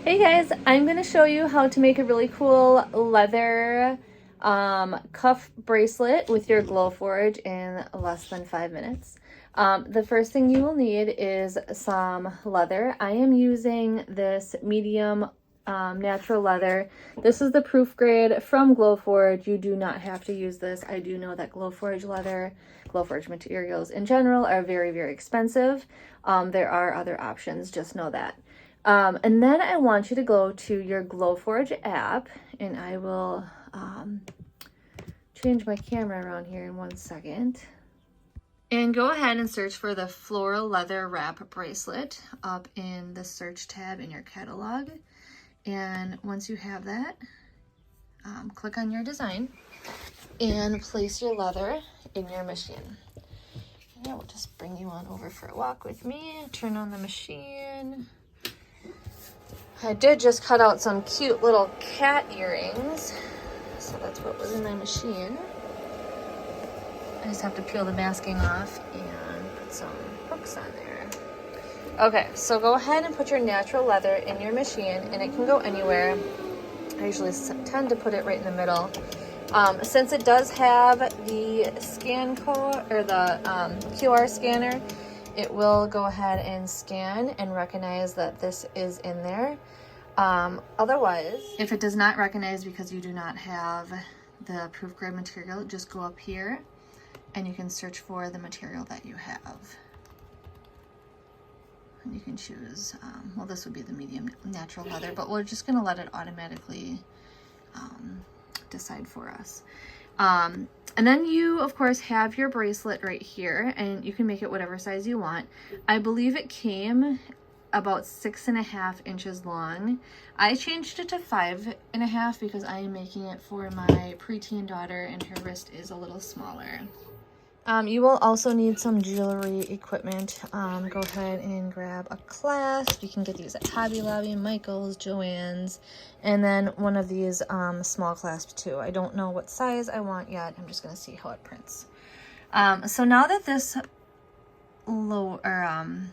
Hey guys, I'm going to show you how to make a really cool leather cuff bracelet with your Glowforge in less than 5 minutes. The first thing you will need is some leather. I am using this medium natural leather. This is the proof grade from Glowforge. You do not have to use this. I do know that Glowforge leather, Glowforge materials in general are very, very expensive. There are other options, just know that. And then I want you to go to your Glowforge app, and I will change my camera around here in 1 second. And go ahead and search for the floral leather wrap bracelet up in the search tab in your catalog. And once you have that, click on your design and place your leather in your machine. And I will just bring you on over for a walk with me, turn on the machine. I did just cut out some cute little cat earrings, so that's what was in my machine. I just have to peel the masking off and put some hooks on there. Okay, so go ahead and put your natural leather in your machine, and it can go anywhere. I usually tend to put it right in the middle. Since it does have the scan code or the QR scanner, it will go ahead and scan and recognize that this is in there. Otherwise, if it does not recognize because you do not have the proof grade material, just go up here and you can search for the material that you have. And you can choose, well, this would be the medium natural leather, but we're just going to let it automatically decide for us. And then you, of course, have your bracelet right here, and you can make it whatever size you want. I believe it came about 6.5 inches long. I changed it to 5.5 because I am making it for my preteen daughter, and her wrist is a little smaller. You will also need some jewelry equipment. Go ahead and grab a clasp. You can get these at Hobby Lobby, Michael's, Joann's, and then one of these small clasps too. I don't know what size I want yet. I'm just going to see how it prints. So now that this loaded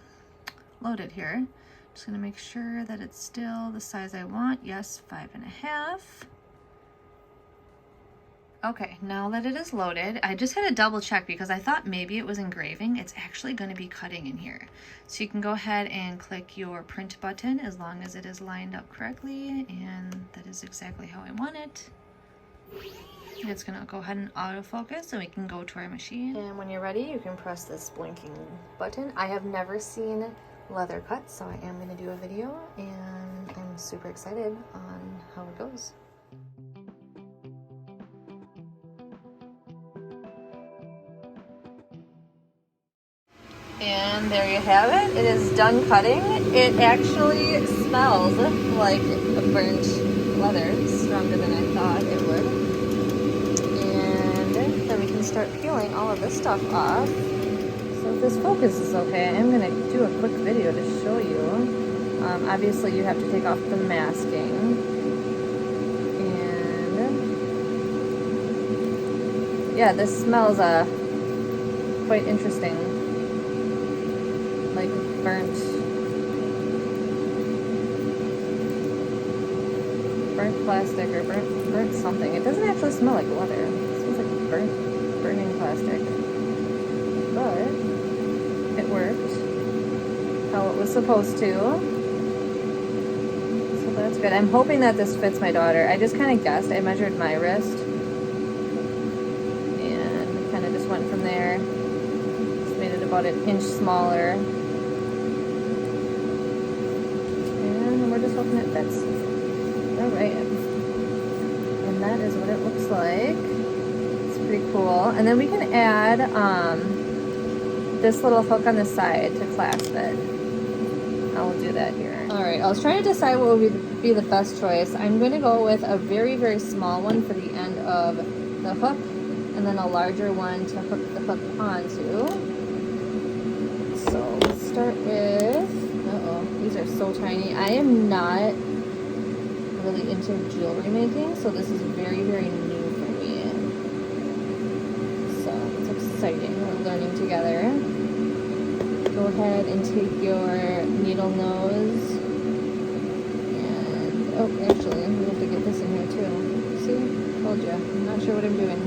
here, I'm just going to make sure that it's still the size I want. Yes, 5.5. Okay, now that it is loaded, I just had to double check because I thought maybe it was engraving. It's actually going to be cutting in here. So you can go ahead and click your print button as long as it is lined up correctly, and that is exactly how I want it. It's going to go ahead and autofocus, and we can go to our machine. And when you're ready, you can press this blinking button. I have never seen leather cut, so I am going to do a video, and I'm super excited on how it goes. And there you have it. It is done cutting. It actually smells like a burnt leather, stronger than I thought it would. And then we can start peeling all of this stuff off. So if this focus is okay, I'm going to do a quick video to show you. Obviously you have to take off the masking. And yeah, this smells quite interesting. Like burnt plastic or burnt something. It doesn't actually smell like leather. It smells like burning plastic. But it worked how it was supposed to. So that's good. I'm hoping that this fits my daughter. I just kind of guessed. I measured my wrist and kind of just went from there. Just made it about 1 inch smaller. We're just hoping it fits. Alright. And that is what it looks like. It's pretty cool. And then we can add this little hook on the side to clasp it. I will do that here. Alright, I was trying to decide what would be the best choice. I'm going to go with a very, very small one for the end of the hook, and then a larger one to hook the hook onto. So let's start with... These are so tiny. I am not really into jewelry making, so this is very, very new for me. So it's exciting. We're learning together. Go ahead and take your needle nose and Oh, actually, we have to get this in here too. See? Told you. I'm not sure what I'm doing.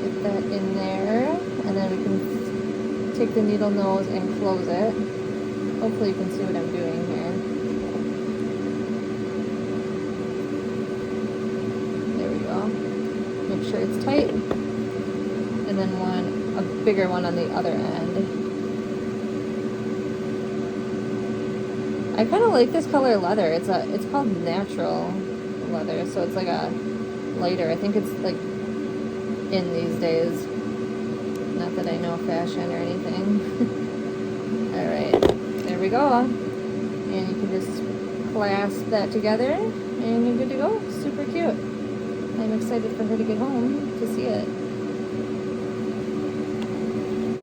Get that in there, and then we can take the needle nose and close it. Hopefully you can see what I'm doing here. There we go. Make sure it's tight. And then a bigger one on the other end. I kind of like this color leather. It's called natural leather, so it's like a lighter. I think it's like in these days. Not that I know fashion or anything. All right, there we go. And you can just clasp that together, and you're good to go. Super cute. I'm excited for her to get home to see it.